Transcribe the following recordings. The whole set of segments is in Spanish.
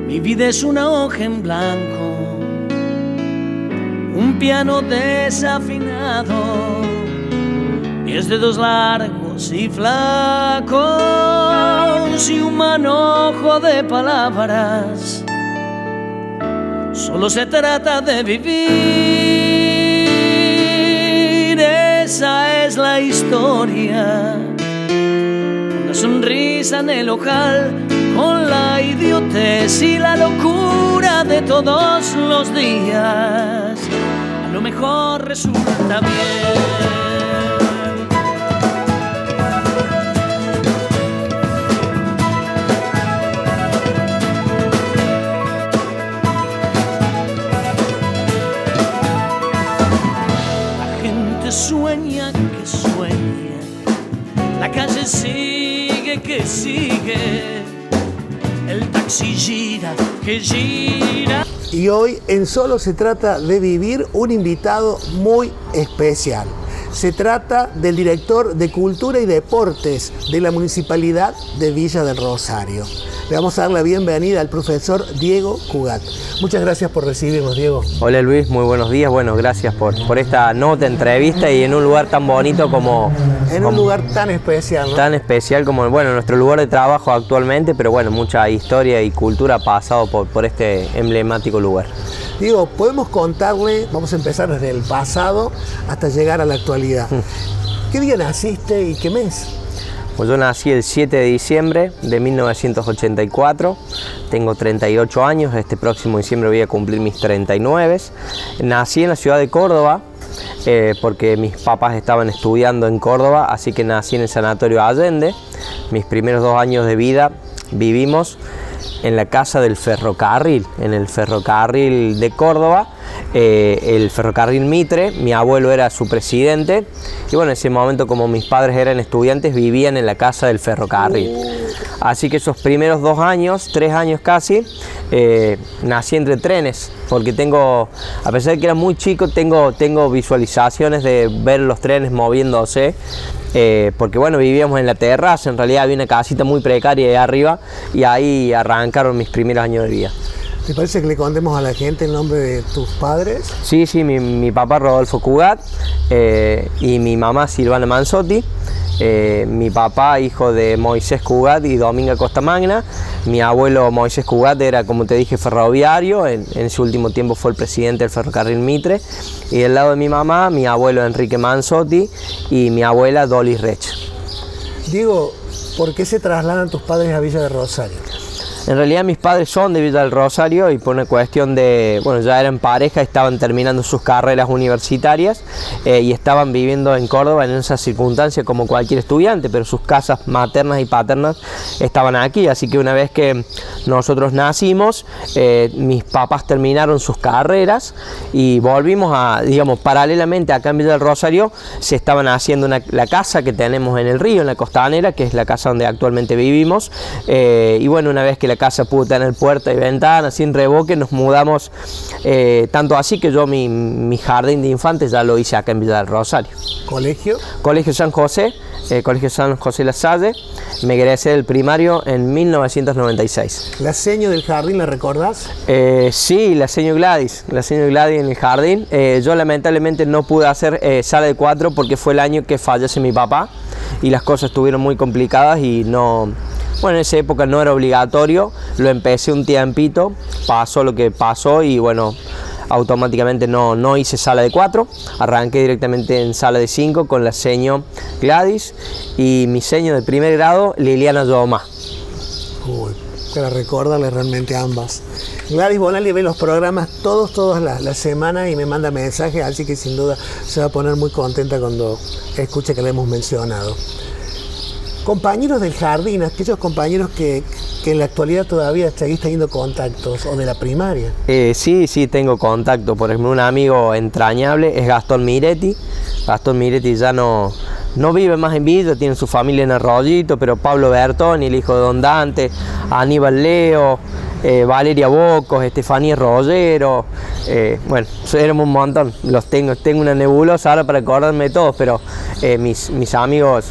Mi vida es una hoja en blanco, un piano desafinado, 10 dedos largos y flacos y un manojo de palabras. Solo se trata de vivir, esa es la historia. Con la sonrisa en el ojal, con la idiotez y la locura de todos los días, a lo mejor resulta bien. Sueña que sueña, la calle sigue que sigue, el taxi gira que gira. Y hoy en Solo se trata de vivir un invitado muy especial. Se trata del director de Cultura y Deportes de la Municipalidad de Villa del Rosario. Le vamos a dar la bienvenida al profesor Diego Cugat. Muchas gracias por recibirnos, Diego. Hola Luis, muy buenos días. Bueno, gracias por esta nota, entrevista y en un lugar tan bonito como... Un lugar tan especial, ¿no? Tan especial como, bueno, nuestro lugar de trabajo actualmente, pero bueno, mucha historia y cultura ha pasado por este emblemático lugar. Diego, podemos contarle, vamos a empezar desde el pasado hasta llegar a la actualidad. ¿Qué día naciste y qué mes? Pues yo nací el 7 de diciembre de 1984, tengo 38 años, este próximo diciembre voy a cumplir mis 39. Nací en la ciudad de Córdoba, porque mis papás estaban estudiando en Córdoba, así que nací en el Sanatorio Allende. Mis primeros 2 años de vida vivimos en la casa del ferrocarril, en el ferrocarril de Córdoba, el ferrocarril Mitre. Mi abuelo era su presidente y bueno, en ese momento, como mis padres eran estudiantes, vivían en la casa del ferrocarril. Así que esos primeros 2 años, 3 años casi, nací entre trenes, porque tengo, a pesar de que era muy chico, tengo visualizaciones de ver los trenes moviéndose, porque bueno, vivíamos en la terraza, en realidad había una casita muy precaria ahí arriba y ahí arrancaron mis primeros años de vida. ¿Te parece que le contemos a la gente el nombre de tus padres? Sí, mi papá Rodolfo Cugat y mi mamá Silvana Manzotti. Mi papá, hijo de Moisés Cugat y Dominga Costamagna. Mi abuelo Moisés Cugat era, como te dije, ferroviario, en ese último tiempo fue el presidente del ferrocarril Mitre. Y del lado de mi mamá, mi abuelo Enrique Manzotti y mi abuela Dolis Rech. Diego, ¿por qué se trasladan tus padres a Villa del Rosario? En realidad mis padres son de Villa del Rosario y por una cuestión de, bueno, ya eran pareja, estaban terminando sus carreras universitarias y estaban viviendo en Córdoba en esas circunstancias como cualquier estudiante, pero sus casas maternas y paternas estaban aquí, así que una vez que nosotros nacimos, mis papás terminaron sus carreras y volvimos a, digamos, paralelamente acá en Villa del Rosario se estaban haciendo la casa que tenemos en el río, en la costanera, que es la casa donde actualmente vivimos, y bueno, una vez que la casa pudo tener puerta y ventana sin revoque, nos mudamos, tanto así que yo mi jardín de infantes ya lo hice acá en Villa del Rosario. ¿Colegio? Colegio San José, Colegio San José La Salle. Me egresé del primario en 1996. ¿La seño del jardín la recordás? Sí, la seño Gladys en el jardín. Yo lamentablemente no pude hacer sala de 4 porque fue el año que fallece mi papá y las cosas estuvieron muy complicadas y no... Bueno, en esa época no era obligatorio, lo empecé un tiempito, pasó lo que pasó y bueno, automáticamente no hice sala de 4, arranqué directamente en sala de 5 con la seño Gladys y mi seño de primer grado, Liliana Yomá. Uy, para recordarle realmente ambas. Gladys Bonali ve los programas todas las semanas y me manda mensajes, así que sin duda se va a poner muy contenta cuando escuche que le hemos mencionado. Compañeros del jardín, aquellos compañeros que en la actualidad todavía seguís teniendo contactos, o de la primaria. Sí, tengo contacto. Por ejemplo, un amigo entrañable es Gastón Miretti. Gastón Miretti ya no vive más en Villa, tiene su familia en Arroyito, pero Pablo Bertoni, el hijo de Don Dante, Aníbal Leo, Valeria Bocos, Estefanía Rollero, bueno, éramos un montón, tengo una nebulosa ahora para acordarme de todos, pero mis amigos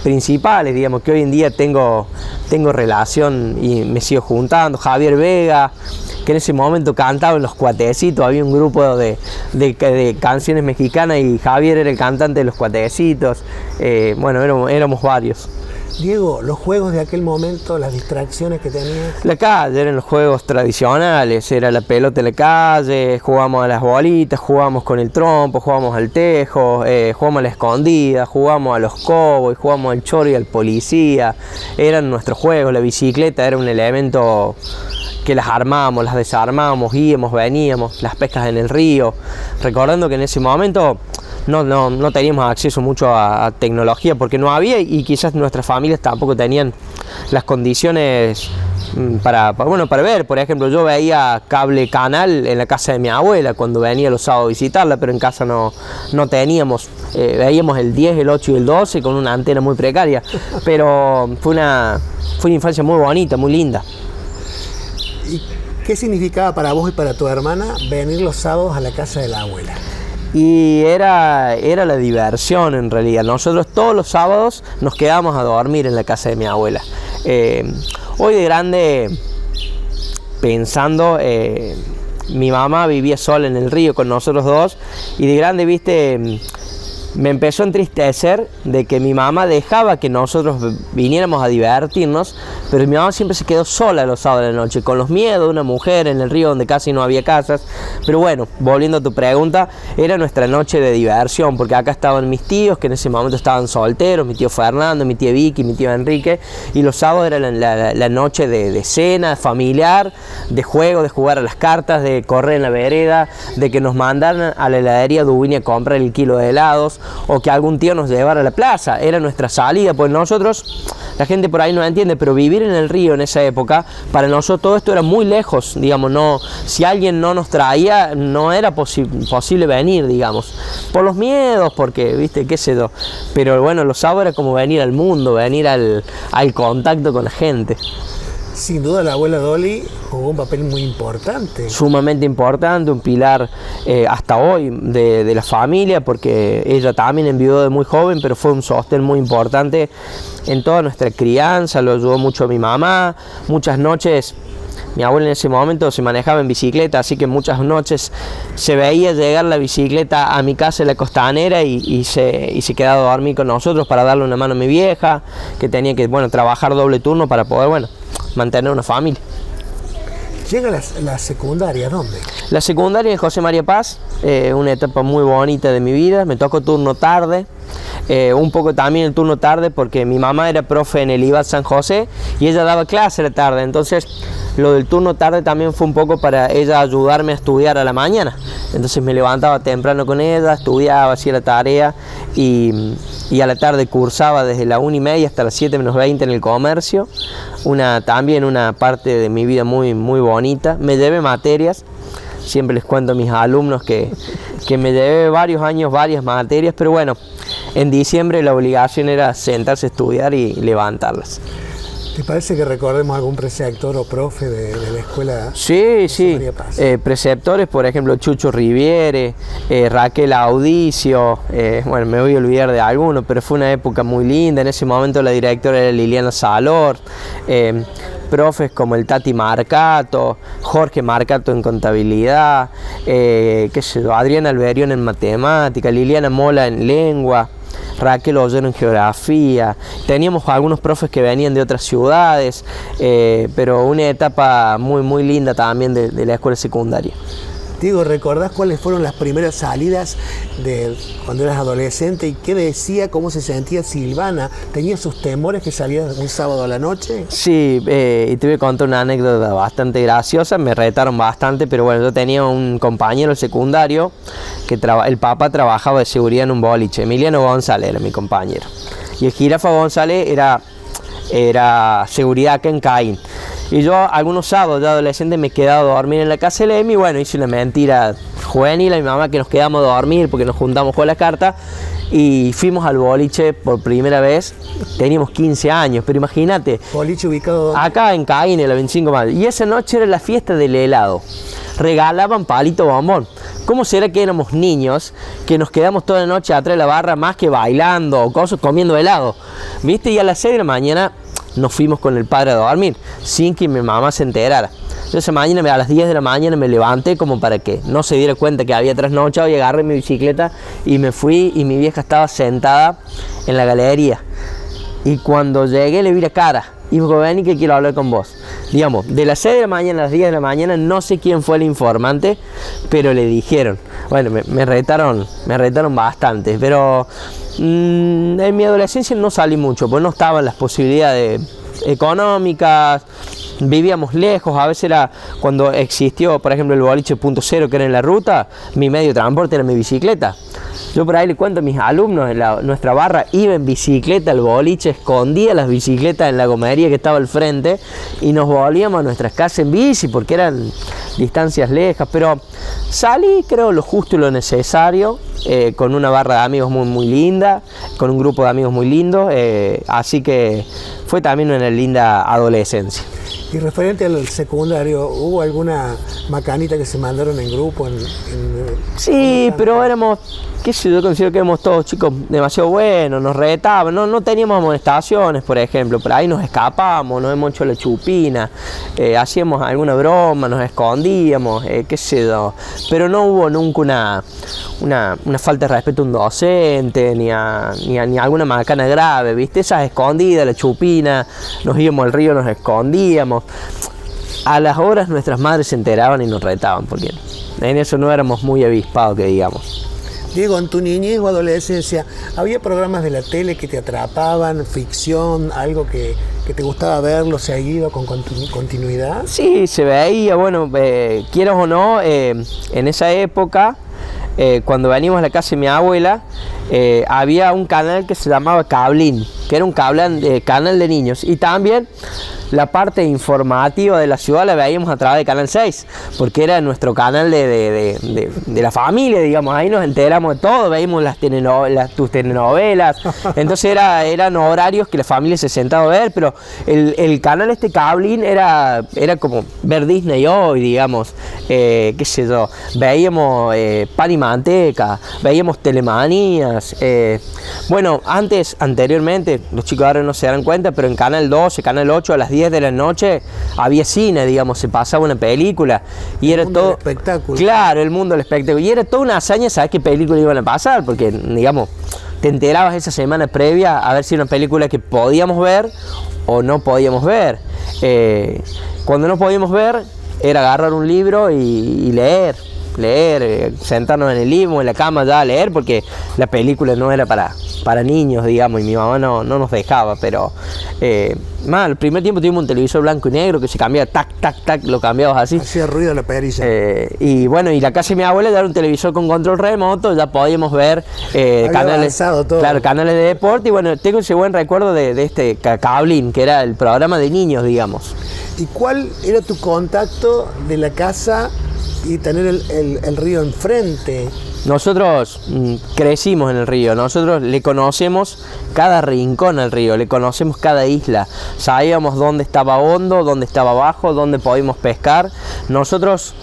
principales, digamos, que hoy en día tengo relación y me sigo juntando, Javier Vega, que en ese momento cantaba en Los Cuatecitos, había un grupo de canciones mexicanas y Javier era el cantante de Los Cuatecitos, bueno, éramos varios. Diego, los juegos de aquel momento, las distracciones que tenías. La calle, eran los juegos tradicionales, era la pelota en la calle, jugábamos a las bolitas, jugábamos con el trompo, jugábamos al tejo, jugábamos a la escondida, jugábamos a los cowboys, jugábamos al choro y al policía, eran nuestros juegos, la bicicleta era un elemento que las armábamos, las desarmábamos, íbamos, veníamos, las pescas en el río, recordando que en ese momento no teníamos acceso mucho a tecnología porque no había y quizás nuestras familias tampoco tenían las condiciones para ver. Por ejemplo, yo veía cable canal en la casa de mi abuela cuando venía los sábados a visitarla, pero en casa no teníamos, veíamos el 10, el 8 y el 12 con una antena muy precaria, pero fue una infancia muy bonita, muy linda. ¿Y qué significaba para vos y para tu hermana venir los sábados a la casa de la abuela? Y era la diversión en realidad. Nosotros todos los sábados nos quedábamos a dormir en la casa de mi abuela. Hoy de grande, pensando, mi mamá vivía sola en el río con nosotros dos y de grande, viste, me empezó a entristecer de que mi mamá dejaba que nosotros viniéramos a divertirnos, pero mi mamá siempre se quedó sola los sábados de la noche, con los miedos de una mujer en el río donde casi no había casas. Pero bueno, volviendo a tu pregunta, era nuestra noche de diversión, porque acá estaban mis tíos, que en ese momento estaban solteros, mi tío Fernando, mi tía Vicky, mi tío Enrique, y los sábados era la noche de cena familiar, de juego, de jugar a las cartas, de correr en la vereda, de que nos mandaran a la heladería Duini a comprar el kilo de helados, o que algún tío nos llevara a la plaza. Era nuestra salida, pues nosotros, la gente por ahí no entiende, pero vivir en el río en esa época, para nosotros todo esto era muy lejos, digamos, si alguien no nos traía, no era posible venir, digamos, por los miedos, porque, viste, qué sé yo, pero bueno, los sábados era como venir al mundo, venir al contacto con la gente. Sin duda la abuela Dolly jugó un papel muy importante. Sumamente importante, un pilar hasta hoy de la familia, porque ella también enviudó de muy joven, pero fue un sostén muy importante en toda nuestra crianza, lo ayudó mucho a mi mamá. Muchas noches, mi abuela en ese momento se manejaba en bicicleta, así que muchas noches se veía llegar la bicicleta a mi casa en la Costanera y se quedaba a dormir con nosotros para darle una mano a mi vieja, que tenía que, trabajar doble turno para poder, mantener una familia. Llega la secundaria, ¿dónde? La secundaria en José María Paz, una etapa muy bonita de mi vida. Me tocó turno tarde, un poco también el turno tarde porque mi mamá era profe en el IVAT San José y ella daba clase a la tarde, entonces lo del turno tarde también fue un poco para ella ayudarme a estudiar a la mañana. Entonces me levantaba temprano con ella, estudiaba, hacía la tarea y a la tarde cursaba desde la 1:30 hasta las 7 menos 20 en el comercio. También una parte de mi vida muy, muy bonita. Me llevé materias, siempre les cuento a mis alumnos que me llevé varios años, varias materias, pero bueno, en diciembre la obligación era sentarse a estudiar y levantarlas. ¿Te parece que recordemos algún preceptor o profe de la escuela? Sí. Preceptores, por ejemplo, Chucho Riviere, Raquel Audicio, me voy a olvidar de algunos, pero fue una época muy linda. En ese momento la directora era Liliana Salor, profes como el Tati Marcato, Jorge Marcato en contabilidad, Adriana Alberión en matemática, Liliana Mola en lengua, Raquel Ollero en geografía. Teníamos algunos profes que venían de otras ciudades, pero una etapa muy, muy linda también de la escuela secundaria. Diego, ¿recordás cuáles fueron las primeras salidas de cuando eras adolescente y qué decía, cómo se sentía Silvana? ¿Tenía sus temores que salía un sábado a la noche? Sí, y te voy a contar una anécdota bastante graciosa, me retaron bastante, pero bueno, yo tenía un compañero secundario que el papá trabajaba de seguridad en un boliche, Emiliano González era mi compañero, y el Jirafa González era seguridad acá en Caín. Y yo algunos sábados de adolescente me he quedado a dormir en la casa de Emi, hice una mentira juvenil a mi mamá que nos quedamos a dormir porque nos juntamos con la carta y fuimos al boliche por primera vez. Teníamos 15 años, pero imagínate. Boliche ubicado ¿dónde? Acá en Caín, en la 25 de mayo. Y esa noche era la fiesta del helado. Regalaban palito bombón. ¿Cómo será que éramos niños que nos quedamos toda la noche atrás de la barra más que bailando o cosas, comiendo helado? ¿Viste? Y a las 6 de la mañana nos fuimos con el padre a dormir, sin que mi mamá se enterara. Esa mañana, a las 10 de la mañana me levanté como para que no se diera cuenta que había trasnochado, y agarré mi bicicleta y me fui, y mi vieja estaba sentada en la galería. Y cuando llegué le vi la cara y me dijo, vení que quiero hablar con vos. Digamos, de las 6 de la mañana a las 10 de la mañana, no sé quién fue el informante, pero le dijeron. Bueno, me retaron bastante, pero en mi adolescencia no salí mucho, pues no estaban las posibilidades económicas, vivíamos lejos. A veces era cuando existió, por ejemplo, el boliche Punto Cero, que era en la ruta, mi medio de transporte era mi bicicleta. Yo por ahí le cuento a mis alumnos, nuestra barra iba en bicicleta al boliche, escondía las bicicletas en la gomería que estaba al frente y nos volvíamos a nuestras casas en bici porque eran distancias lejas, pero salí, creo, lo justo y lo necesario, con una barra de amigos muy, muy linda, con un grupo de amigos muy lindo, así que fue también una linda adolescencia. Y referente al secundario, ¿hubo alguna macanita que se mandaron en grupo? Sí, pero éramos, qué sé yo, considero que éramos todos chicos demasiado buenos, nos retaban, no teníamos amonestaciones, por ejemplo, por ahí nos escapábamos, nos hemos hecho la chupina, hacíamos alguna broma, nos escondíamos, qué sé yo, pero no hubo nunca una falta de respeto a un docente, ni a alguna macana grave, ¿viste? Esas escondidas, la chupina, nos íbamos al río, nos escondíamos. A las horas nuestras madres se enteraban y nos retaban, porque en eso no éramos muy avispados, que digamos. Diego, en tu niñez o adolescencia, ¿había programas de la tele que te atrapaban, ficción, algo que te gustaba verlo seguido con continuidad? Sí, se veía, bueno, quieras o no, en esa época, cuando venimos a la casa de mi abuela, había un canal que se llamaba Cablín, que era un canal de niños, y también la parte informativa de la ciudad la veíamos a través de Canal 6, porque era nuestro canal de la familia, digamos. Ahí nos enteramos de todo, veíamos tus telenovelas, entonces eran horarios que la familia se sentaba a ver, pero el canal Cablín era como ver Disney hoy, digamos, qué sé yo, veíamos Pan y Manteca, veíamos Telemanías, bueno, anteriormente, los chicos ahora no se dan cuenta, pero en Canal 12, Canal 8, a las 10 de la noche había cine, digamos, se pasaba una película y era todo el espectáculo. Claro, el mundo del espectáculo, y era toda una hazaña saber qué película iban a pasar, porque digamos, te enterabas esa semana previa a ver si era una película que podíamos ver o no podíamos ver. Cuando no podíamos ver era agarrar un libro y leer, sentarnos en el living o en la cama ya a leer, porque la película no era para niños, digamos, y mi mamá no nos dejaba, pero el primer tiempo tuvimos un televisor blanco y negro que se cambiaba, tac, tac, tac, lo cambiabas así. Hacía ruido la perilla. Y bueno, y la casa de mi abuela ya era un televisor con control remoto, ya podíamos ver canales, claro, canales de deporte, y bueno, tengo ese buen recuerdo de este Cablín, que era el programa de niños, digamos. ¿Y cuál era tu contacto de la casa y tener el río enfrente? Nosotros crecimos en el río, nosotros le conocemos cada rincón al río, le conocemos cada isla, sabíamos dónde estaba hondo, dónde estaba bajo, dónde podíamos pescar. Nosotros,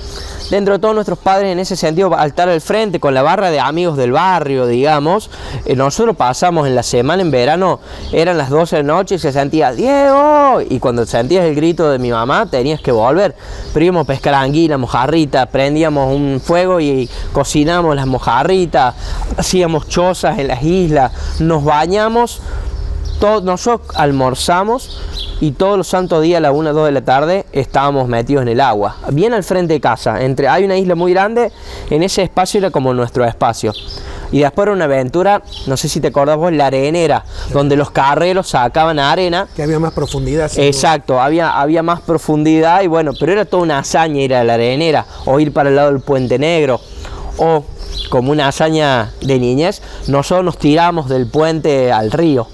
dentro de todos nuestros padres, en ese sentido, al estar al frente con la barra de amigos del barrio, digamos, nosotros pasamos en la semana, en verano, eran las 12 de la noche y se sentía ¡Diego! Y cuando sentías el grito de mi mamá, tenías que volver. Pero íbamos a pescar anguila, mojarrita, prendíamos un fuego y cocinamos las mojarritas, hacíamos chozas en las islas, nos bañamos, nosotros almorzamos y todos los santos días a las 1 o 2 de la tarde estábamos metidos en el agua, bien al frente de casa. Hay una isla muy grande, en ese espacio era como nuestro espacio. Y después era una aventura, no sé si te acordás vos, la arenera, donde los carreros sacaban arena. Que había más profundidad. Exacto, había más profundidad y bueno, pero era toda una hazaña ir a la arenera o ir para el lado del Puente Negro. O, como una hazaña de niñez, nosotros nos tiramos del puente al río.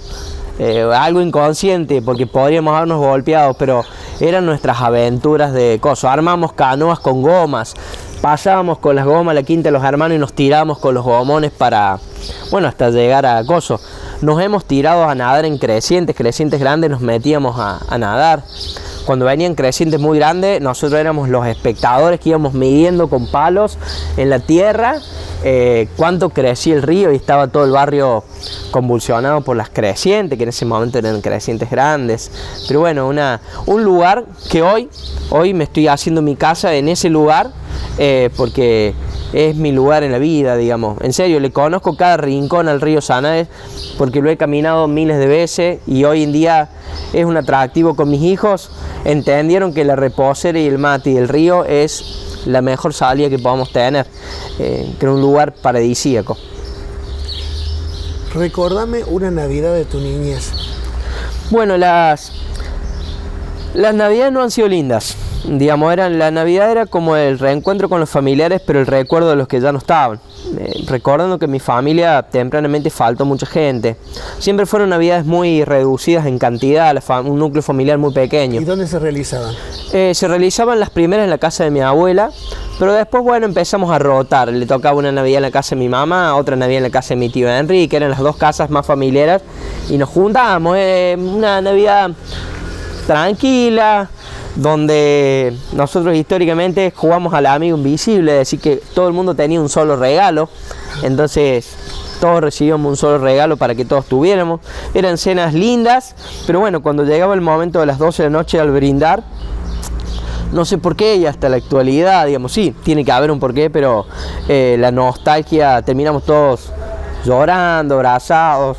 Algo inconsciente, porque podríamos habernos golpeado, pero eran nuestras aventuras de cosas. Armamos canoas con gomas, pasábamos con las gomas a la quinta de los hermanos y nos tirábamos con los gomones para bueno, hasta llegar a Coso. Nos hemos tirado a nadar en crecientes grandes, nos metíamos a nadar. Cuando venían crecientes muy grandes, nosotros éramos los espectadores que íbamos midiendo con palos en la tierra cuánto crecía el río, y estaba todo el barrio convulsionado por las crecientes, que en ese momento eran crecientes grandes. Pero bueno, un lugar que hoy me estoy haciendo mi casa en ese lugar, porque es mi lugar en la vida, digamos. En serio, le conozco cada rincón al río Sanaes, porque lo he caminado miles de veces, y hoy en día es un atractivo con mis hijos. Entendieron que la reposera y el mate y el río es la mejor salida que podamos tener, que es un lugar paradisíaco. Recordame una Navidad de tu niñez. Bueno, las Navidades no han sido lindas. Digamos, la Navidad era como el reencuentro con los familiares, pero el recuerdo de los que ya no estaban. Recordando que en mi familia tempranamente faltó mucha gente. Siempre fueron Navidades muy reducidas en cantidad, un núcleo familiar muy pequeño. ¿Y dónde se realizaban? Se realizaban las primeras en la casa de mi abuela, pero después, bueno, empezamos a rotar. Le tocaba una Navidad en la casa de mi mamá, otra Navidad en la casa de mi tío Henry, que eran las dos casas más familiares, y nos juntábamos. Una Navidad tranquila, donde nosotros históricamente jugamos al amigo invisible, es decir, que todo el mundo tenía un solo regalo, entonces todos recibíamos un solo regalo para que todos tuviéramos. Eran cenas lindas, pero bueno, cuando llegaba el momento de las 12 de la noche al brindar, no sé por qué, y hasta la actualidad, digamos, sí, tiene que haber un porqué, pero la nostalgia, terminamos todos llorando, abrazados,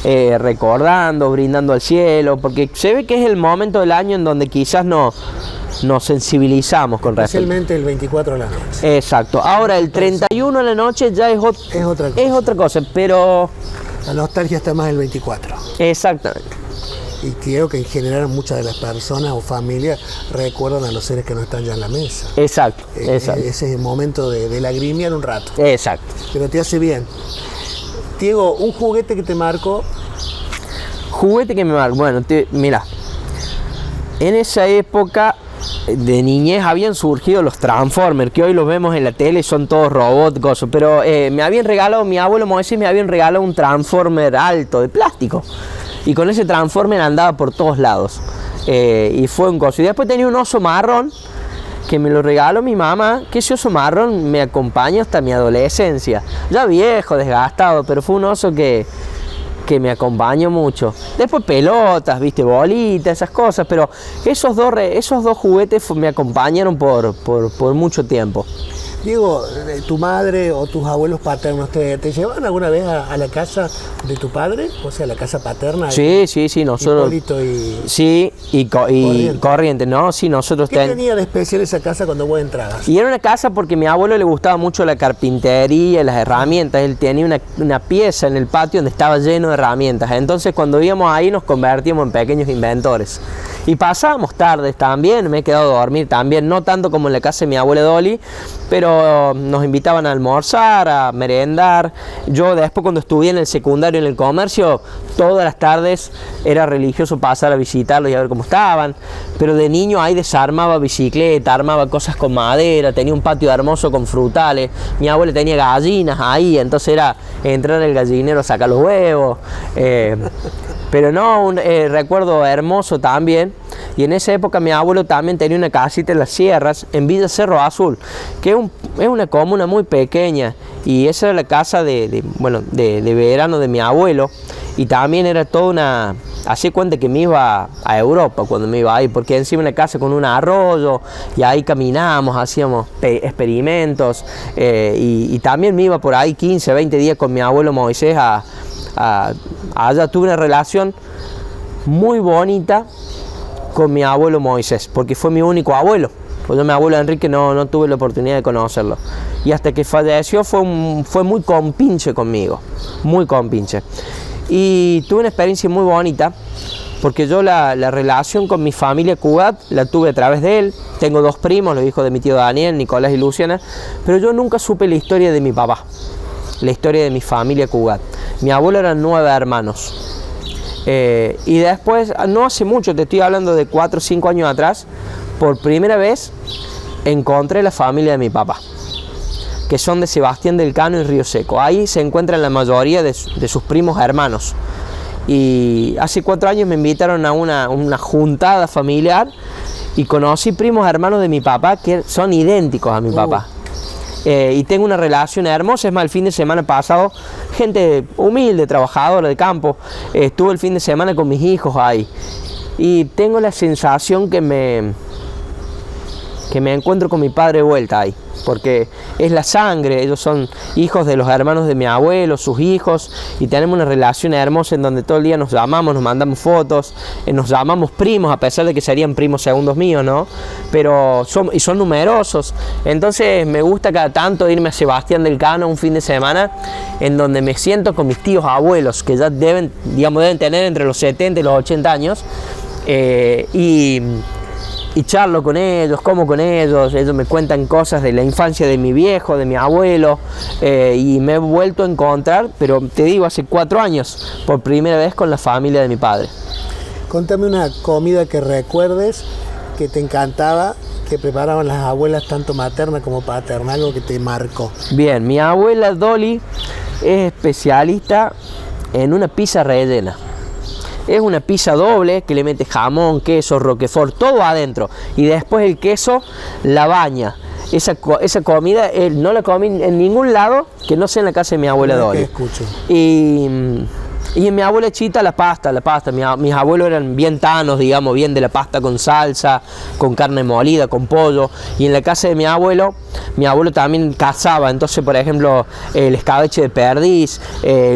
recordando, brindando al cielo, porque se ve que es el momento del año en donde quizás nos sensibilizamos con respecto. Especialmente el 24 de la noche. Exacto. Ahora el 31 de la noche ya es otra cosa, pero la nostalgia está más el 24. Exactamente. Y creo que en general muchas de las personas o familias recuerdan a los seres que no están ya en la mesa. Exacto. Ese es el momento de lagrimear un rato. Exacto. Pero te hace bien. Diego, un juguete que te marcó. Juguete que me marcó. Bueno, mira, en esa época de niñez habían surgido los Transformers, que hoy los vemos en la tele y son todos robots, cosas. Pero me habían regalado, mi abuelo Moisés me habían regalado un Transformer alto de plástico. Y con ese Transformer andaba por todos lados. Y fue un coso. Y después tenía un oso marrón que me lo regaló mi mamá, que ese oso marrón me acompaña hasta mi adolescencia. Ya viejo, desgastado, pero fue un oso que me acompañó mucho. Después pelotas, viste, bolitas, esas cosas, pero esos dos juguetes me acompañaron por mucho tiempo. Diego, ¿tu madre o tus abuelos paternos te llevaban alguna vez a la casa de tu padre? O sea, la casa paterna. Sí, nosotros. Hipólito y... Sí, y Corrientes, ¿no? Sí, nosotros. ¿Qué tenía de especial esa casa cuando vos entrabas? Y era una casa porque a mi abuelo le gustaba mucho la carpintería y las herramientas. Él tenía una pieza en el patio donde estaba lleno de herramientas. Entonces, cuando íbamos ahí, nos convertíamos en pequeños inventores. Y pasábamos tardes también, me he quedado a dormir también, no tanto como en la casa de mi abuela Dolly, pero nos invitaban a almorzar, a merendar. Yo después, cuando estudié en el secundario en el comercio, todas las tardes era religioso pasar a visitarlos y a ver cómo estaban. Pero de niño ahí desarmaba bicicleta, armaba cosas con madera, tenía un patio hermoso con frutales. Mi abuela tenía gallinas ahí, entonces era entrar al gallinero a sacar los huevos. Pero no, un recuerdo hermoso también. Y en esa época mi abuelo también tenía una casita en las sierras, en Villa Cerro Azul, que es una comuna muy pequeña. Y esa era la casa de verano de mi abuelo. Y también era toda una... Hacía cuenta que me iba a Europa cuando me iba ahí, porque encima una casa con un arroyo, y ahí caminábamos, hacíamos experimentos. Y también me iba por ahí 15, 20 días con mi abuelo Moisés allá. Tuve una relación muy bonita con mi abuelo Moisés, porque fue mi único abuelo. Pues yo, mi abuelo Enrique, no tuve la oportunidad de conocerlo. Y hasta que falleció fue muy compinche conmigo, muy compinche. Y tuve una experiencia muy bonita, porque yo la relación con mi familia Cugat la tuve a través de él. Tengo dos primos, los hijos de mi tío Daniel, Nicolás y Luciana, pero yo nunca supe la historia de mi papá, la historia de mi familia Cugat. Mi abuelo eran 9 hermanos. Y después, no hace mucho, te estoy hablando de 4 o 5 años atrás, por primera vez encontré la familia de mi papá. que son de Sebastián del Cano y Río Seco. Ahí se encuentran la mayoría de sus primos hermanos. Y hace 4 años me invitaron a una juntada familiar y conocí primos hermanos de mi papá que son idénticos a mi papá. Y tengo una relación hermosa. Es más, el fin de semana pasado, gente humilde, trabajadora de campo, estuve el fin de semana con mis hijos ahí. Y tengo la sensación que me encuentro con mi padre de vuelta ahí, porque es la sangre. Ellos son hijos de los hermanos de mi abuelo, sus hijos, y tenemos una relación hermosa en donde todo el día nos llamamos, nos mandamos fotos, nos llamamos primos, a pesar de que serían primos segundos míos, ¿no? Pero son numerosos. Entonces me gusta cada tanto irme a Sebastián del Cano un fin de semana, en donde me siento con mis tíos abuelos, que ya deben tener entre los 70 y los 80 años, y charlo con ellos, como con ellos me cuentan cosas de la infancia de mi viejo, de mi abuelo, y me he vuelto a encontrar, pero te digo, hace 4 años, por primera vez con la familia de mi padre. Contame una comida que recuerdes, que te encantaba, que preparaban las abuelas, tanto materna como paterna, algo que te marcó. Bien, mi abuela Dolly es especialista en una pizza rellena. Es una pizza doble que le mete jamón, queso, roquefort, todo adentro. Y después el queso la baña. Esa comida no la comí en ningún lado que no sea en la casa de mi abuela Dolly. Escucho. Y en mi abuela Chita la pasta. Mis abuelos eran bien tanos, digamos, bien de la pasta con salsa, con carne molida, con pollo. Y en la casa de mi abuelo también cazaba. Entonces, por ejemplo, el escabeche de perdiz,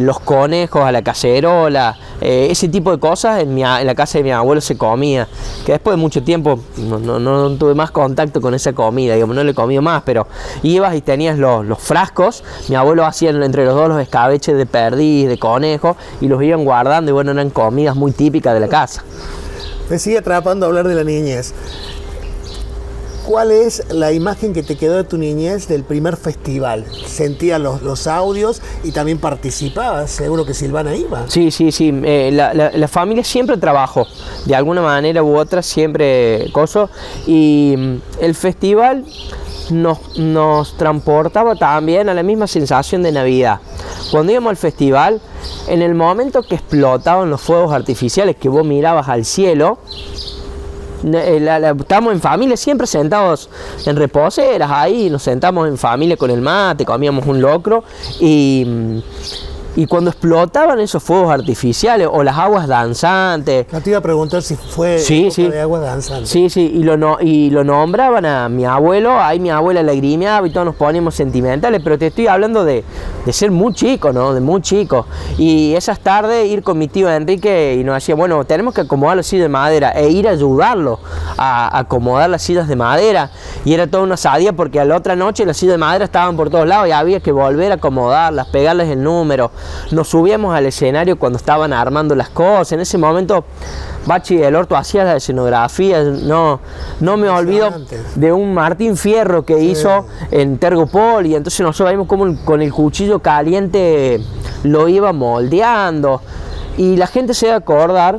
los conejos a la cacerola, ese tipo de cosas en la casa de mi abuelo se comía. Que después de mucho tiempo no tuve más contacto con esa comida, digamos, no le he comido más, pero ibas y tenías los frascos. Mi abuelo hacía entre los dos los escabeches de perdiz, de conejo, y los iban guardando, y bueno, eran comidas muy típicas de la casa. Me sigue atrapando hablar de la niñez. ¿Cuál es la imagen que te quedó de tu niñez del primer festival? Sentías los audios y también participabas, seguro que Silvana iba. Sí. La familia siempre trabajó, de alguna manera u otra, siempre coso. Y el festival nos transportaba también a la misma sensación de Navidad. Cuando íbamos al festival, en el momento que explotaban los fuegos artificiales, que vos mirabas al cielo, estábamos en familia, siempre sentados en reposeras ahí, nos sentamos en familia con el mate, comíamos un locro, y cuando explotaban esos fuegos artificiales o las aguas danzantes. No te iba a preguntar si fue de aguas danzantes. Sí, y lo nombraban a mi abuelo, ahí mi abuela lagrimeaba y todos nos poníamos sentimentales, pero te estoy hablando de ser muy chico, ¿no? De muy chico. Y esas tardes ir con mi tío Enrique y nos decía, bueno, tenemos que acomodar las sillas de madera, e ir a ayudarlo a acomodar las sillas de madera. Y era toda una osadía porque a la otra noche las sillas de madera estaban por todos lados y había que volver a acomodarlas, pegarles el número. Nos subíamos al escenario cuando estaban armando las cosas. En ese momento Bachi del Horto hacía la escenografía. No me olvido de un Martín Fierro que hizo en Tergopol, y entonces nosotros vimos cómo con el cuchillo caliente lo iba moldeando. Y la gente se debe acordar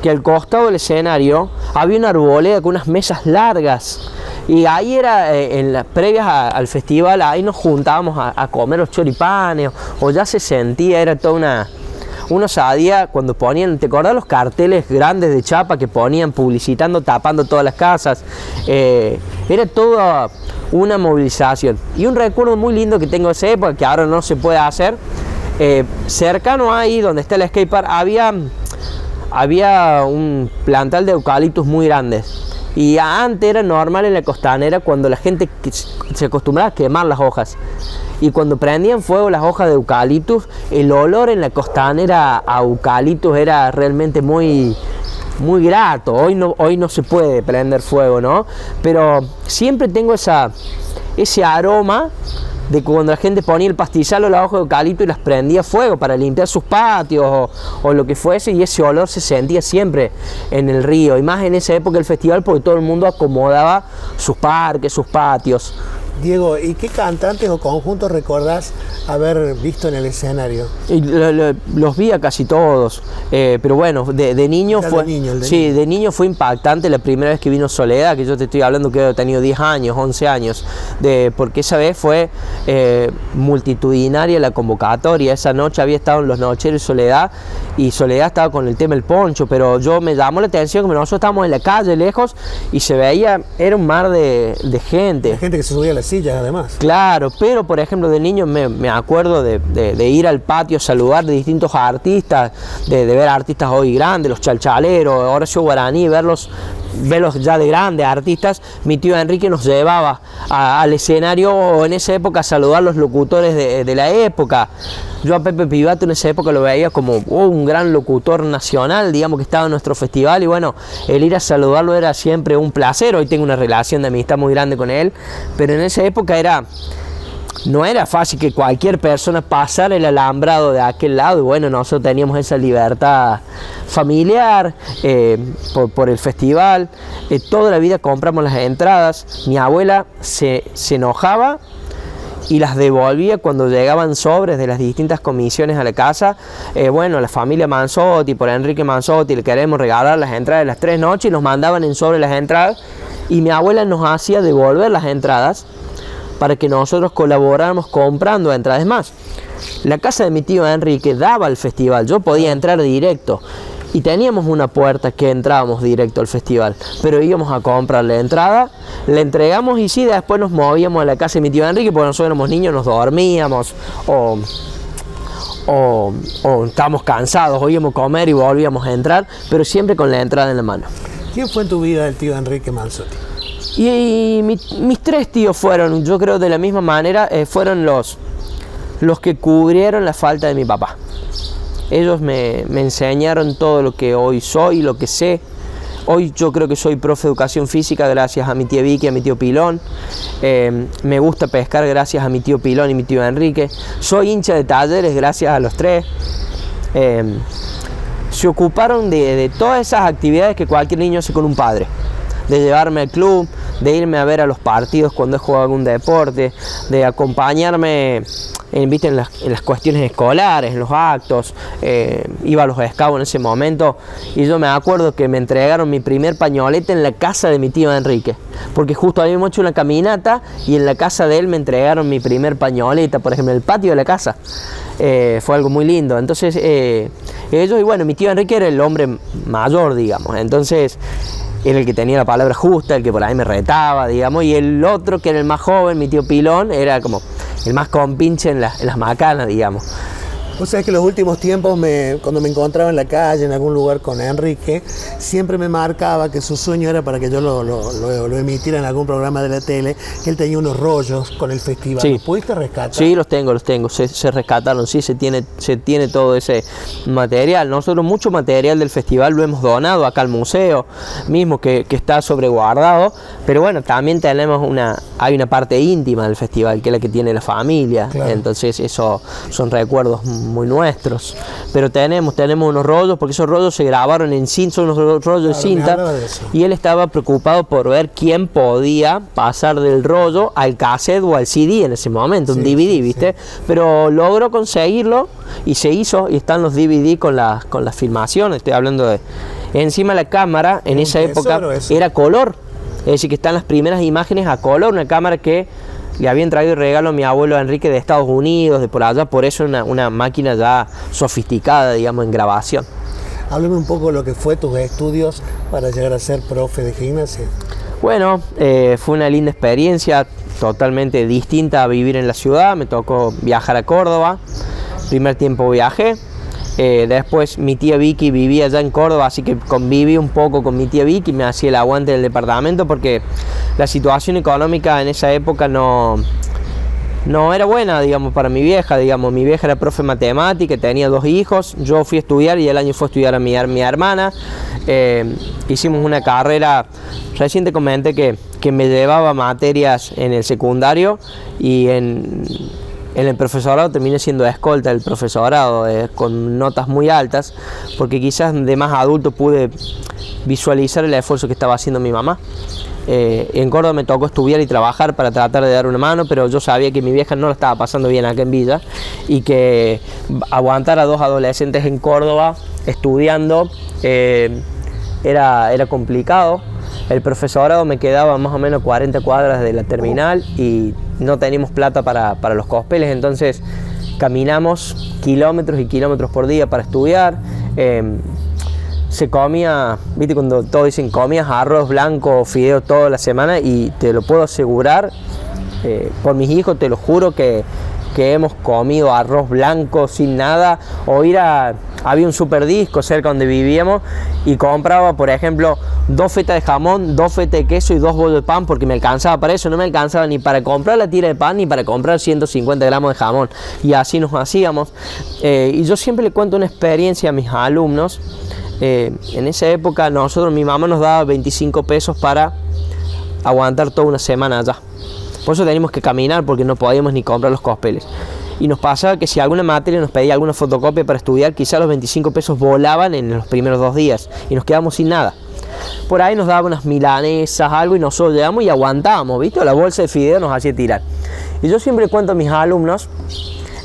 que al costado del escenario había una arboleda con unas mesas largas. Y ahí era, en las previas al festival, ahí nos juntábamos a comer los choripanes, o ya se sentía, era toda una osadía cuando ponían, ¿te acordás los carteles grandes de chapa que ponían publicitando, tapando todas las casas? Era toda una movilización. Y un recuerdo muy lindo que tengo de esa época, que ahora no se puede hacer, cercano ahí donde está el skatepark, había un plantal de eucaliptus muy grandes. Y antes era normal en la costanera, cuando la gente se acostumbraba a quemar las hojas. Y cuando prendían fuego las hojas de eucaliptus, el olor en la costanera a eucaliptus era realmente muy grato. Hoy no se puede prender fuego, ¿no? Pero siempre tengo ese aroma de cuando la gente ponía el pastizal o la hoja de eucalipto y las prendía fuego para limpiar sus patios o lo que fuese, y ese olor se sentía siempre en el río, y más en esa época del festival, porque todo el mundo acomodaba sus parques, sus patios. Diego, ¿y qué cantantes o conjuntos recordás haber visto en el escenario? Y los vi a casi todos, pero bueno, de niño fue... De niño fue impactante la primera vez que vino Soledad, que yo te estoy hablando que he tenido 10 años, 11 años, porque esa vez fue multitudinaria la convocatoria. Esa noche había estado en Los Nocheros Soledad, y Soledad estaba con el tema El Poncho, pero me llamó la atención que nosotros estábamos en la calle lejos y se veía, era un mar de gente. De gente que se subía a las sillas además. Claro, pero por ejemplo de niño me acuerdo de ir al patio a saludar de distintos artistas, de ver artistas hoy grandes, los Chalchaleros, Horacio Guaraní, verlos ya de grandes artistas. Mi tío Enrique nos llevaba al escenario en esa época a saludar a los locutores de la época. Yo a Pepe Pivato en esa época lo veía como un gran locutor nacional, digamos, que estaba en nuestro festival, y bueno, el ir a saludarlo era siempre un placer. Hoy tengo una relación de amistad muy grande con él, pero en esa época no era fácil que cualquier persona pasara el alambrado de aquel lado, y bueno, nosotros teníamos esa libertad familiar por el festival. Toda la vida compramos las entradas. Mi abuela se enojaba y las devolvía cuando llegaban sobres de las distintas comisiones a la casa. Bueno, la familia Manzotti, por Enrique Manzotti, le queremos regalar las entradas de las 3 noches, y nos mandaban en sobre las entradas, y mi abuela nos hacía devolver las entradas para que nosotros colaboráramos comprando entradas más. La casa de mi tío Enrique daba al festival, yo podía entrar directo, y teníamos una puerta que entrábamos directo al festival, pero íbamos a comprar la entrada, la entregamos y sí, después nos movíamos a la casa de mi tío Enrique, porque nosotros éramos niños, nos dormíamos o estábamos cansados, o íbamos a comer y volvíamos a entrar, pero siempre con la entrada en la mano. ¿Quién fue en tu vida el tío Enrique Manzotti? Y mis 3 tíos fueron, yo creo de la misma manera, fueron los que cubrieron la falta de mi papá. Ellos me enseñaron todo lo que hoy soy, lo que sé. Hoy yo creo que soy profe de educación física gracias a mi tía Vicky y a mi tío Pilón. Me gusta pescar gracias a mi tío Pilón y mi tío Enrique. Soy hincha de Talleres gracias a los 3. Se ocuparon de todas esas actividades que cualquier niño hace con un padre. De llevarme al club, de irme a ver a los partidos cuando he jugado algún deporte, de acompañarme en las cuestiones escolares, en los actos. Iba a los scouts en ese momento, y yo me acuerdo que me entregaron mi primer pañoleta en la casa de mi tío Enrique, porque justo habíamos hecho una caminata y en la casa de él me entregaron mi primer pañoleta, por ejemplo, en el patio de la casa. Fue algo muy lindo. Entonces ellos, y bueno, mi tío Enrique era el hombre mayor, digamos, entonces era el que tenía la palabra justa, el que por ahí me retaba, digamos, y el otro, que era el más joven, mi tío Pilón, era como el más compinche en las macanas, digamos. Vos sabés que en los últimos tiempos, cuando me encontraba en la calle, en algún lugar con Enrique, siempre me marcaba que su sueño era para que yo lo emitiera en algún programa de la tele, que él tenía unos rollos con el festival. Sí. ¿Los pudiste rescatar? Sí, los tengo, se rescataron, sí, se tiene todo ese material. Nosotros mucho material del festival lo hemos donado acá al museo mismo, que está sobreguardado, pero bueno, también hay una parte íntima del festival, que es la que tiene la familia, claro. Entonces eso son recuerdos muy nuestros, pero tenemos unos rollos, porque esos rollos se grabaron en cinta, son unos rollos de cinta, y él estaba preocupado por ver quién podía pasar del rollo al cassette o al CD en ese momento, sí, un DVD, ¿viste? Sí. Pero logró conseguirlo y se hizo, y están los DVD con las filmaciones. Estoy hablando de encima la cámara en esa época era color, es decir, que están las primeras imágenes a color, una cámara que le habían traído de regalo a mi abuelo Enrique de Estados Unidos, de por allá, por eso una máquina ya sofisticada, digamos, en grabación. Háblame un poco de lo que fue tus estudios para llegar a ser profe de gimnasia. Bueno, fue una linda experiencia, totalmente distinta a vivir en la ciudad. Me tocó viajar a Córdoba, primer tiempo viajé. Después mi tía Vicky vivía allá en Córdoba, así que conviví un poco con mi tía Vicky, me hacía el aguante del departamento, porque la situación económica en esa época no era buena, digamos, para mi vieja. Digamos, mi vieja era profe de matemática, tenía 2 hijos, yo fui a estudiar y el año fue a estudiar a mi hermana. Hicimos una carrera, recién te comenté que me llevaba materias en el secundario, y en el profesorado terminé siendo escolta del profesorado, con notas muy altas, porque quizás de más adulto pude visualizar el esfuerzo que estaba haciendo mi mamá. En Córdoba me tocó estudiar y trabajar para tratar de dar una mano, pero yo sabía que mi vieja no la estaba pasando bien acá en Villa y que aguantar a 2 adolescentes en Córdoba estudiando era complicado. El profesorado me quedaba más o menos 40 cuadras de la terminal y no teníamos plata para los cospeles, entonces caminamos kilómetros y kilómetros por día para estudiar. Se comía, viste cuando todos dicen comías arroz blanco, fideo toda la semana, y te lo puedo asegurar, por mis hijos te lo juro que hemos comido arroz blanco sin nada. O había un super disco cerca donde vivíamos y compraba, por ejemplo, 2 fetas de jamón, 2 fetas de queso y 2 bollos de pan, porque me alcanzaba para eso. No me alcanzaba ni para comprar la tira de pan ni para comprar 150 gramos de jamón, y así nos hacíamos. Y yo siempre le cuento una experiencia a mis alumnos. En esa época mi mamá nos daba 25 pesos para aguantar toda una semana allá. Por eso teníamos que caminar, porque no podíamos ni comprar los cospeles. Y nos pasaba que si alguna materia nos pedía alguna fotocopia para estudiar, quizá los 25 pesos volaban en los primeros 2 días y nos quedamos sin nada. Por ahí nos daba unas milanesas, algo, y nosotros llegamos y aguantábamos, ¿viste? La bolsa de fideo nos hacía tirar. Y yo siempre cuento a mis alumnos,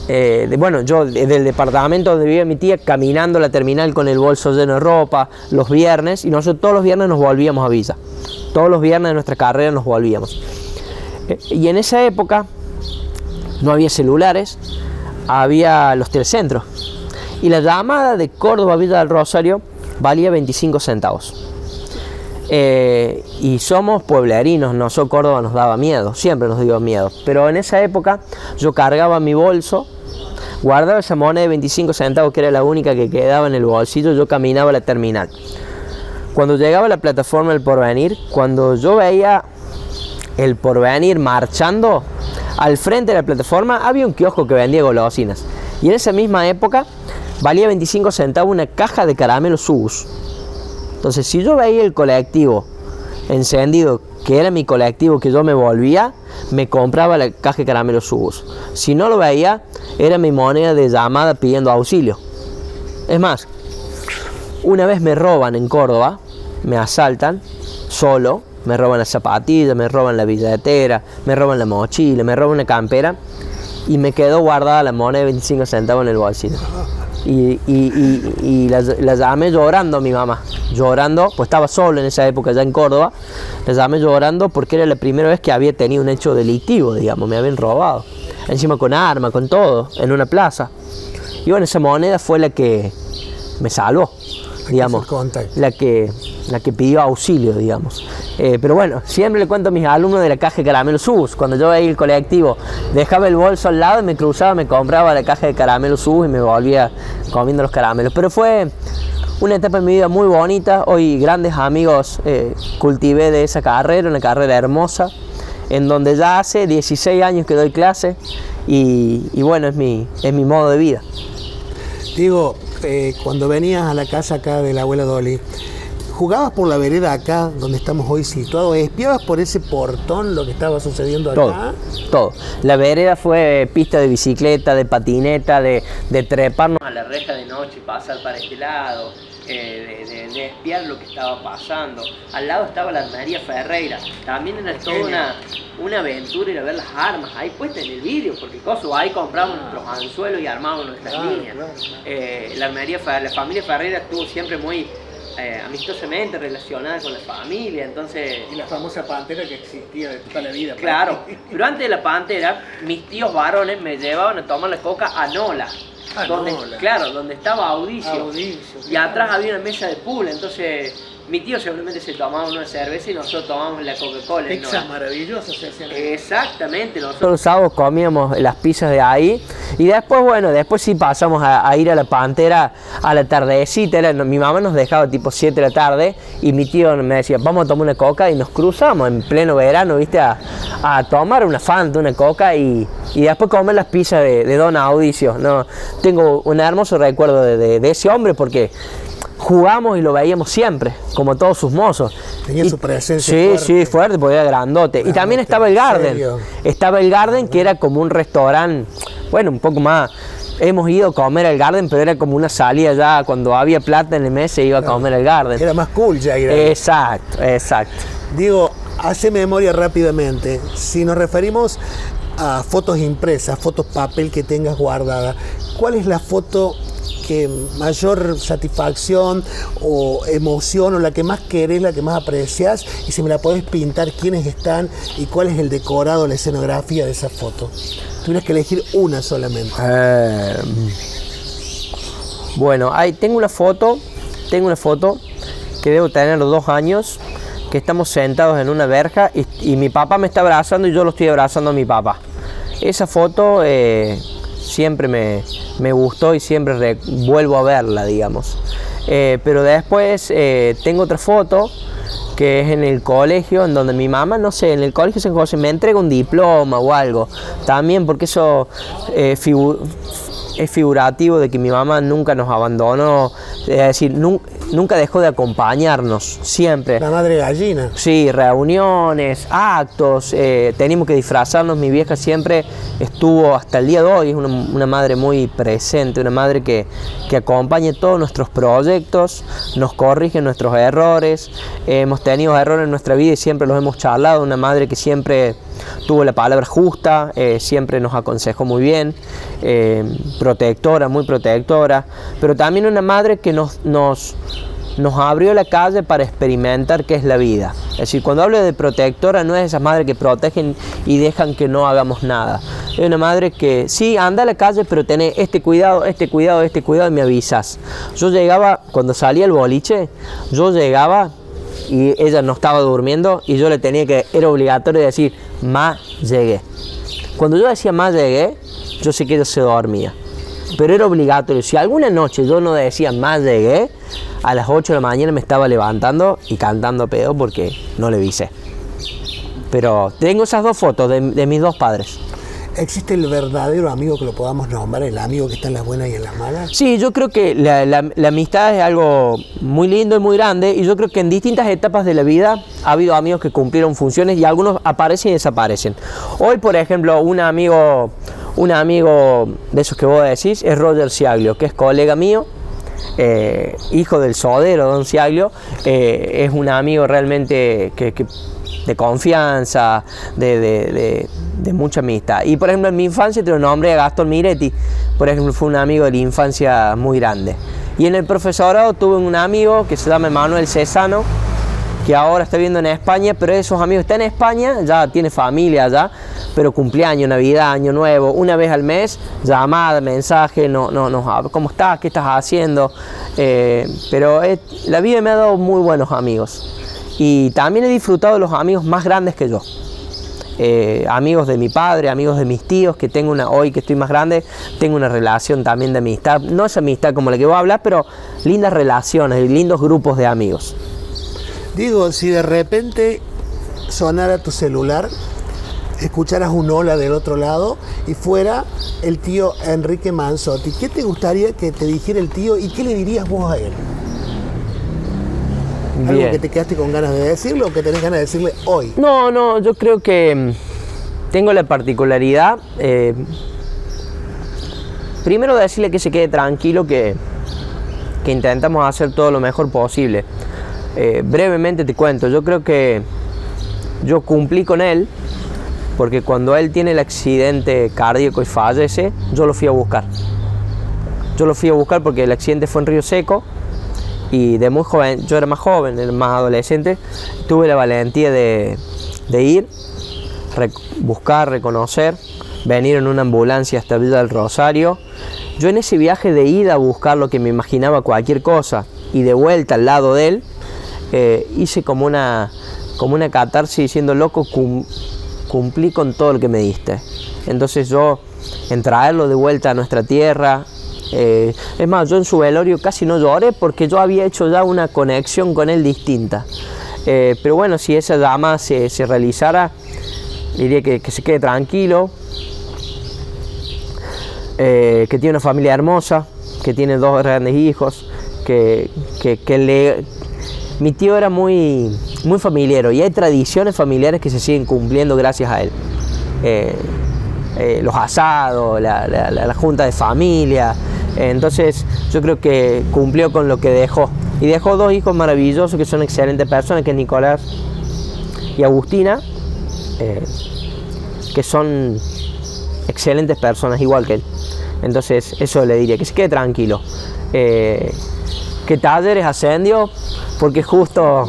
yo del departamento donde vivía mi tía, caminando a la terminal con el bolso lleno de ropa los viernes, y nosotros todos los viernes nos volvíamos a Villa. Todos los viernes de nuestra carrera nos volvíamos. Y en esa época no había celulares, había los telecentros. Y la llamada de Córdoba a Villa del Rosario valía 25 centavos. Y somos pueblerinos, nosotros Córdoba nos daba miedo, siempre nos dio miedo. Pero en esa época yo cargaba mi bolso, guardaba esa moneda de 25 centavos que era la única que quedaba en el bolsillo, yo caminaba a la terminal. Cuando llegaba a la plataforma del Porvenir, cuando yo veía el Porvenir marchando, al frente de la plataforma había un kiosco que vendía golosinas. Y en esa misma época valía 25 centavos una caja de caramelos Subus. Entonces, si yo veía el colectivo encendido, que era mi colectivo, que yo me volvía, me compraba la caja de caramelos Subus. Si no lo veía, era mi moneda de llamada pidiendo auxilio. Es más, una vez me roban en Córdoba, me asaltan solo, me roban las zapatillas, me roban la billetera, me roban la mochila, me roban una campera, y me quedó guardada la moneda de 25 centavos en el bolsillo. Y la llamé llorando a mi mamá, llorando, pues estaba solo en esa época ya en Córdoba. La llamé llorando porque era la primera vez que había tenido un hecho delictivo, digamos, me habían robado, encima con arma, con todo, en una plaza. Y bueno, esa moneda fue la que me salvó, digamos, la que pidió auxilio, digamos. Pero bueno, siempre le cuento a mis alumnos de la caja de caramelos Subus. Cuando yo veía el colectivo, dejaba el bolso al lado y me cruzaba, me compraba la caja de caramelos Subus y me volvía comiendo los caramelos. Pero fue una etapa en mi vida muy bonita. Hoy grandes amigos cultivé de esa carrera, una carrera hermosa, en donde ya hace 16 años que doy clase y bueno, es mi modo de vida. Diego, cuando venías a la casa acá de la abuela Dolly, ¿jugabas por la vereda acá, donde estamos hoy situados? ¿Espiabas por ese portón lo que estaba sucediendo acá? Todo. La vereda fue pista de bicicleta, de patineta, de treparnos a la reja de noche y pasar para este lado, de espiar lo que estaba pasando. Al lado estaba la armería Ferreira. También era toda una aventura ir a ver las armas ahí puestas en el vídeo, porque ahí compramos nuestros anzuelos y armábamos nuestras líneas. La armería Ferreira, la familia Ferreira estuvo siempre muy amistosamente relacionada con la familia, entonces... Y la famosa pantera que existía de toda la vida. Claro, pero antes de la pantera, mis tíos varones me llevaban a tomar la coca a Nola. Donde estaba Audicio. Y atrás había una mesa de pool, entonces mi tío seguramente se tomaba una cerveza y nosotros tomábamos la Coca-Cola. Pizzas maravillosas se hacían. Exactamente, nosotros los sábados comíamos las pizzas de ahí y después sí pasamos a ir a la Pantera a la tardecita. Mi mamá nos dejaba tipo 7 de la tarde y mi tío me decía, vamos a tomar una coca, y nos cruzamos en pleno verano, viste, a tomar una Fanta, una coca y después comer las pizzas de Don Audicio. No, tengo un hermoso recuerdo de ese hombre porque jugamos y lo veíamos siempre, como todos sus mozos. Tenía su presencia fuerte. Sí, fuerte, porque era grandote. Y también estaba el Garden. Estaba el Garden, que era como un restaurante, bueno, un poco más... Hemos ido a comer al Garden, pero era como una salida ya, cuando había plata en el mes se iba a comer al Garden. Era más cool ya ir ahí. Exacto. Diego, Hace memoria rápidamente. Si nos referimos a fotos impresas, fotos papel que tengas guardada, ¿cuál es la foto que mayor satisfacción o emoción, o la que más querés, la que más apreciás? Y si me la podés pintar, quiénes están y cuál es el decorado, la escenografía de esa foto. Tuvieras que elegir una solamente. Bueno, tengo una foto que debo tener 2 años, que estamos sentados en una verja y mi papá me está abrazando y yo lo estoy abrazando a mi papá. Esa foto siempre me gustó y siempre vuelvo a verla, digamos. Pero después tengo otra foto que es en el colegio, en donde mi mamá, no sé, en el colegio San José me entrega un diploma o algo. También porque eso es figurativo de que mi mamá nunca nos abandonó, es decir, nunca dejó de acompañarnos, siempre. La madre gallina. Sí, reuniones, actos, teníamos que disfrazarnos, mi vieja siempre estuvo hasta el día de hoy, es una madre muy presente, una madre que acompaña todos nuestros proyectos, nos corrige nuestros errores, hemos tenido errores en nuestra vida y siempre los hemos charlado, una madre que siempre tuvo la palabra justa, siempre nos aconsejó muy bien, protectora, muy protectora, pero también una madre que nos abrió la calle para experimentar qué es la vida. Es decir, cuando hablo de protectora, no es esas madres que protegen y dejan que no hagamos nada. Es una madre que sí, anda a la calle, pero tenés este cuidado y me avisas. Yo llegaba, cuando salía el boliche, yo llegaba y ella no estaba durmiendo y yo le tenía que, era obligatorio decir, ma, llegué. Cuando yo decía ma, llegué, yo sé que ella se dormía, pero era obligatorio. Si alguna noche yo no decía ma, llegué, a las 8 de la mañana me estaba levantando y cantando pedo porque no le avisé. Pero tengo esas 2 fotos de mis 2 padres. ¿Existe el verdadero amigo que lo podamos nombrar, el amigo que está en las buenas y en las malas? Sí, yo creo que la amistad es algo muy lindo y muy grande, y yo creo que en distintas etapas de la vida ha habido amigos que cumplieron funciones y algunos aparecen y desaparecen. Hoy, por ejemplo, un amigo de esos que vos decís es Roger Ciaglio, que es colega mío, hijo del sodero Don Ciaglio, es un amigo realmente que de confianza, de mucha amistad. Y por ejemplo en mi infancia te lo nombré a Gastón Miretti, por ejemplo, fue un amigo de la infancia muy grande. Y en el profesorado tuve un amigo que se llama Manuel Cesano, que ahora está viviendo en España, pero esos amigos están en España, ya tiene familia allá, pero cumpleaños, Navidad, Año Nuevo, una vez al mes, llamada, mensaje, ¿cómo estás? ¿Qué estás haciendo? Pero la vida me ha dado muy buenos amigos. Y también he disfrutado de los amigos más grandes que yo. Amigos de mi padre, amigos de mis tíos, que tengo hoy que estoy más grande, tengo una relación también de amistad. No es amistad como la que voy a hablar, pero lindas relaciones y lindos grupos de amigos. Digo, si de repente sonara tu celular, escucharas un hola del otro lado y fuera el tío Enrique Manzotti, ¿qué te gustaría que te dijera el tío y qué le dirías vos a él? ¿Algo Bien. que te quedaste con ganas de decirle o que tenés ganas de decirle hoy? No, yo creo que tengo la particularidad, primero decirle que se quede tranquilo, que intentamos hacer todo lo mejor posible. Brevemente te cuento, yo creo que yo cumplí con él, porque cuando él tiene el accidente cardíaco y fallece, yo lo fui a buscar. Yo lo fui a buscar porque el accidente fue en Río Seco, y de muy joven, yo era más joven, era más adolescente, tuve la valentía de ir, buscar, reconocer, venir en una ambulancia hasta Villa del Rosario. Yo en ese viaje de ida a buscar lo que me imaginaba cualquier cosa y de vuelta al lado de él, hice como una catarsis diciendo, loco, cumplí con todo lo que me diste. Entonces yo, en traerlo de vuelta a nuestra tierra, es más, yo en su velorio casi no lloré porque yo había hecho ya una conexión con él distinta. Pero bueno, si esa llama se realizara, diría que se quede tranquilo, que tiene una familia hermosa, que tiene 2 grandes hijos, mi tío era muy familiar y hay tradiciones familiares que se siguen cumpliendo gracias a él. Los asados, la junta de familia. Entonces yo creo que cumplió con lo que dejó. Y dejó 2 hijos maravillosos que son excelentes personas, que es Nicolás y Agustina, que son excelentes personas igual que él. Entonces eso le diría, que se quede tranquilo, que Talleres ascendió porque justo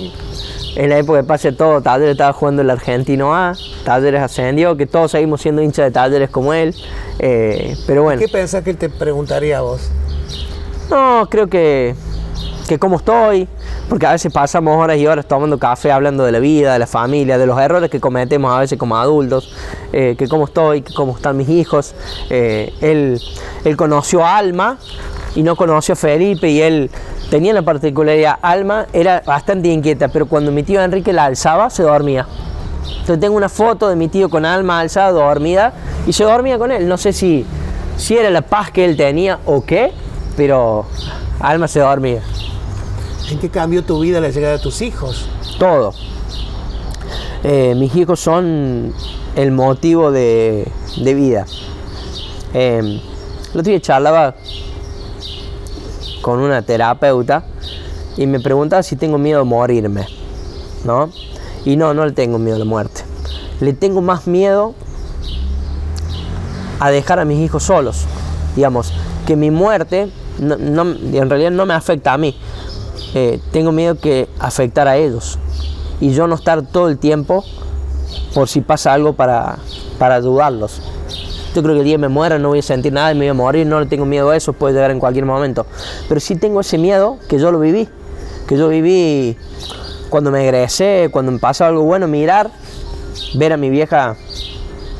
en la época de pase todo Talleres estaba jugando el Argentino A, Talleres ascendió, que todos seguimos siendo hinchas de Talleres como él, pero bueno. ¿Qué pensás que él te preguntaría a vos? No, creo que cómo estoy, porque a veces pasamos horas y horas tomando café hablando de la vida, de la familia, de los errores que cometemos a veces como adultos, que cómo estoy, que cómo están mis hijos. Él conoció a Alma y no conoció a Felipe, y él tenía la particularidad, Alma era bastante inquieta, pero cuando mi tío Enrique la alzaba, se dormía. Entonces tengo una foto de mi tío con Alma alzada, dormida, y se dormía con él. No sé si era la paz que él tenía o qué, pero Alma se dormía. ¿En qué cambió tu vida la llegada de tus hijos? Todo. Mis hijos son el motivo de vida. El otro día charlaba con una terapeuta y me preguntaba si tengo miedo de morirme, ¿no? Y no le tengo miedo a la muerte. Le tengo más miedo a dejar a mis hijos solos. Digamos, que mi muerte en realidad no me afecta a mí. Tengo miedo que afectar a ellos y yo no estar todo el tiempo por si pasa algo para ayudarlos. Yo creo que el día que me muera no voy a sentir nada y me voy a morir, no le tengo miedo a eso, puede llegar en cualquier momento. Pero sí tengo ese miedo que yo lo viví, cuando me egresé, cuando me pasó algo bueno, ver a mi vieja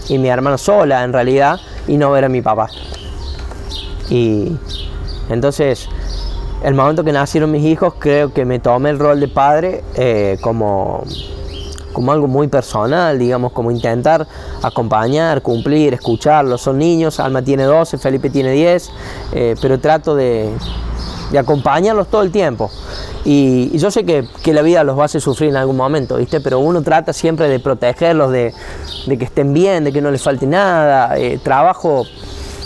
y mi hermana sola en realidad y no ver a mi papá. Y entonces, el momento que nacieron mis hijos, creo que me tomé el rol de padre como algo muy personal, digamos, como intentar acompañar, cumplir, escucharlos. Son niños, Alma tiene 12, Felipe tiene 10, pero trato de acompañarlos todo el tiempo. Y yo sé que la vida los va a hacer sufrir en algún momento, ¿viste? Pero uno trata siempre de protegerlos, de que estén bien, de que no les falte nada. Trabajo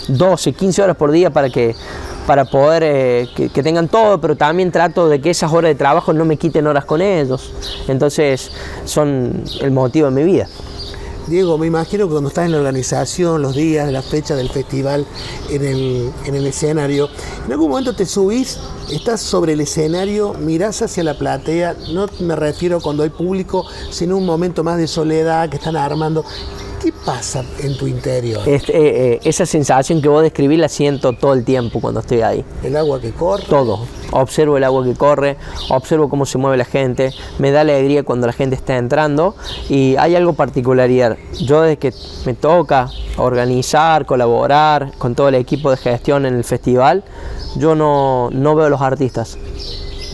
12, 15 horas por día para poder que tengan todo, pero también trato de que esas horas de trabajo no me quiten horas con ellos. Entonces son el motivo de mi vida. Diego, me imagino que cuando estás en la organización, los días, la fecha del festival, en el escenario, en algún momento te subís, estás sobre el escenario, mirás hacia la platea, no me refiero cuando hay público, sino un momento más de soledad que están armando. ¿Qué pasa en tu interior? Esa sensación que vos describís la siento todo el tiempo cuando estoy ahí. ¿El agua que corre? Todo. Observo el agua que corre, observo cómo se mueve la gente, me da alegría cuando la gente está entrando y hay algo particularidad. Yo desde que me toca organizar, colaborar con todo el equipo de gestión en el festival, yo no veo a los artistas.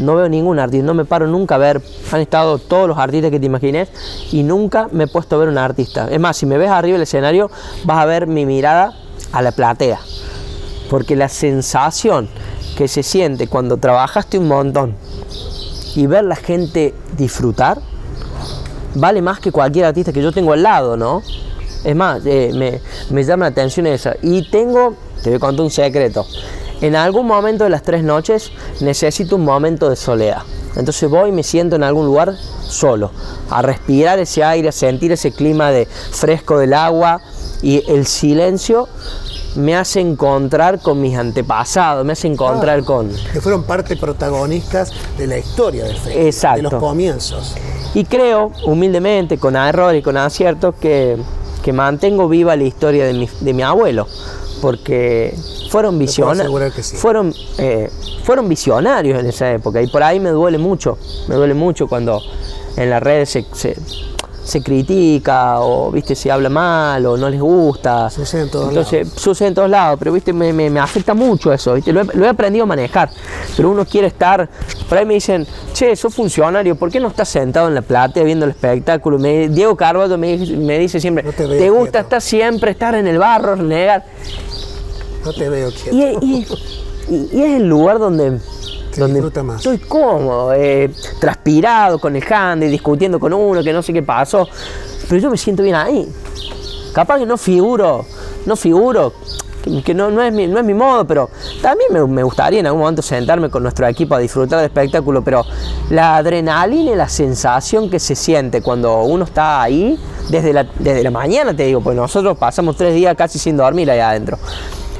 No veo ningún artista, no me paro nunca a ver, han estado todos los artistas que te imagines y nunca me he puesto a ver un artista. Es más, si me ves arriba del escenario vas a ver mi mirada a la platea, porque la sensación que se siente cuando trabajaste un montón y ver la gente disfrutar vale más que cualquier artista que yo tengo al lado, ¿no? Es más, me llama la atención esa. Y te voy a contar un secreto. En algún momento de las 3 noches necesito un momento de soledad. Entonces voy y me siento en algún lugar solo, a respirar ese aire, a sentir ese clima fresco del agua, y el silencio me hace encontrar con mis antepasados, me hace encontrar con... Que fueron parte protagonistas de la historia del festival, exacto, de los comienzos. Y creo, humildemente, con errores y con aciertos, que mantengo viva la historia de mi abuelo, porque fueron visionarios, sí. Fueron visionarios en esa época, y por ahí me duele mucho cuando en las redes se critica o viste se habla mal o no les gusta. Sucede en todos Entonces, lados. Sucede en todos lados, pero viste me afecta mucho eso, ¿viste? Lo he aprendido a manejar, pero uno quiere estar, por ahí me dicen, che, sos funcionario, ¿por qué no estás sentado en la platea viendo el espectáculo? Diego Carvalho me dice siempre, no te gusta estar en el barro, renegar. No te veo quieto. Y es el lugar donde más. Estoy cómodo, transpirado con el handle, discutiendo con uno que no sé qué pasó, pero yo me siento bien ahí. Capaz que no figuro que no es mi modo, pero también me gustaría en algún momento sentarme con nuestro equipo a disfrutar del espectáculo, pero la adrenalina y la sensación que se siente cuando uno está ahí, desde la mañana te digo, pues nosotros pasamos 3 días casi sin dormir ahí adentro.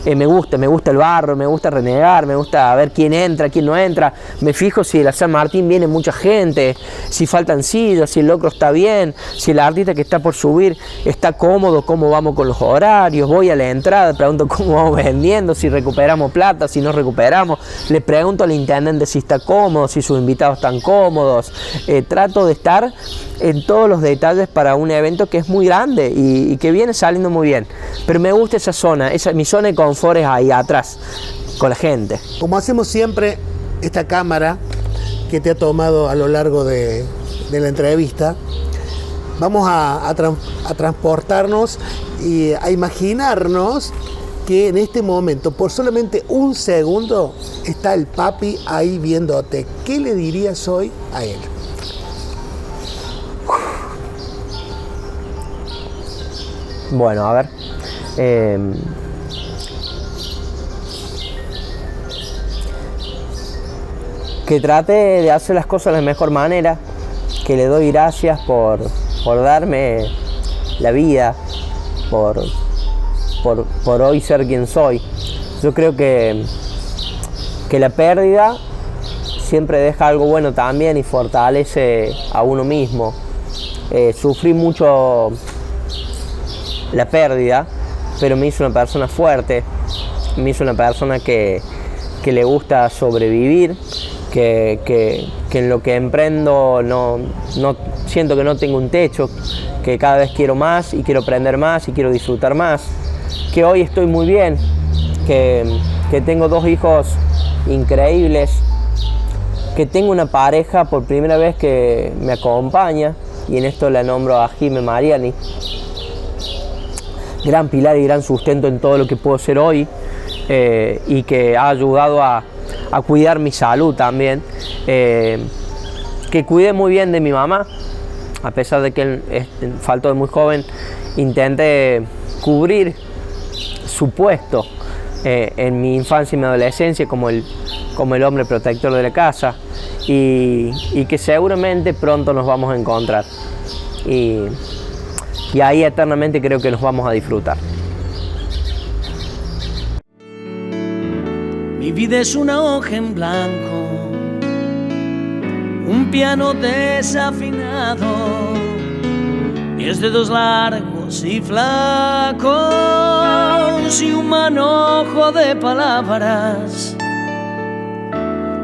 Me gusta el barro, me gusta renegar, me gusta ver quién entra, quién no entra. Me fijo si de la San Martín viene mucha gente, si faltan sillas, si el locro está bien, si el artista que está por subir está cómodo, cómo vamos con los horarios. Voy a la entrada, pregunto cómo vamos vendiendo, si recuperamos plata, si no recuperamos. Le pregunto al intendente si está cómodo, si sus invitados están cómodos. Trato de estar en todos los detalles para un evento que es muy grande y que viene saliendo muy bien. Pero me gusta esa zona, mi zona de confort es ahí atrás, con la gente. Como hacemos siempre, esta cámara que te ha tomado a lo largo de la entrevista, vamos a transportarnos y a imaginarnos que en este momento, por solamente un segundo, está el papi ahí viéndote. ¿Qué le dirías hoy a él? Bueno, a ver. Que trate de hacer las cosas de la mejor manera, que le doy gracias por darme la vida, por hoy ser quien soy. Yo creo que la pérdida siempre deja algo bueno también y fortalece a uno mismo. Sufrí mucho la pérdida, pero me hizo una persona fuerte, me hizo una persona que le gusta sobrevivir, que en lo que emprendo no siento que no tengo un techo, que cada vez quiero más y quiero aprender más y quiero disfrutar más, que hoy estoy muy bien, que tengo 2 hijos increíbles, que tengo una pareja por primera vez que me acompaña, y en esto la nombro a Jime Mariani, gran pilar y gran sustento en todo lo que puedo ser hoy, y que ha ayudado a cuidar mi salud también, que cuidé muy bien de mi mamá, a pesar de que faltó de muy joven, intenté cubrir su puesto en mi infancia y mi adolescencia como el hombre protector de la casa, y que seguramente pronto nos vamos a encontrar, y ahí eternamente creo que nos vamos a disfrutar. Mi vida es una hoja en blanco, un piano desafinado, mis dedos largos y flacos y un manojo de palabras.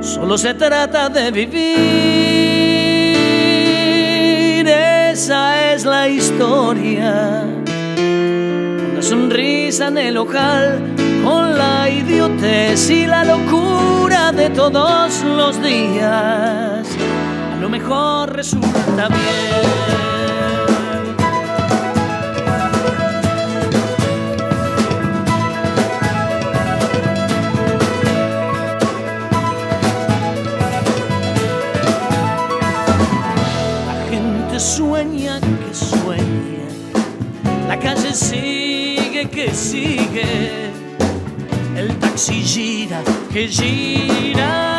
Solo se trata de vivir, esa es la historia. Una sonrisa en el ojal, con la idiotez y la locura de todos los días, a lo mejor resulta bien. La gente sueña que sueña, la calle sigue que sigue, el taxi gira, que gira.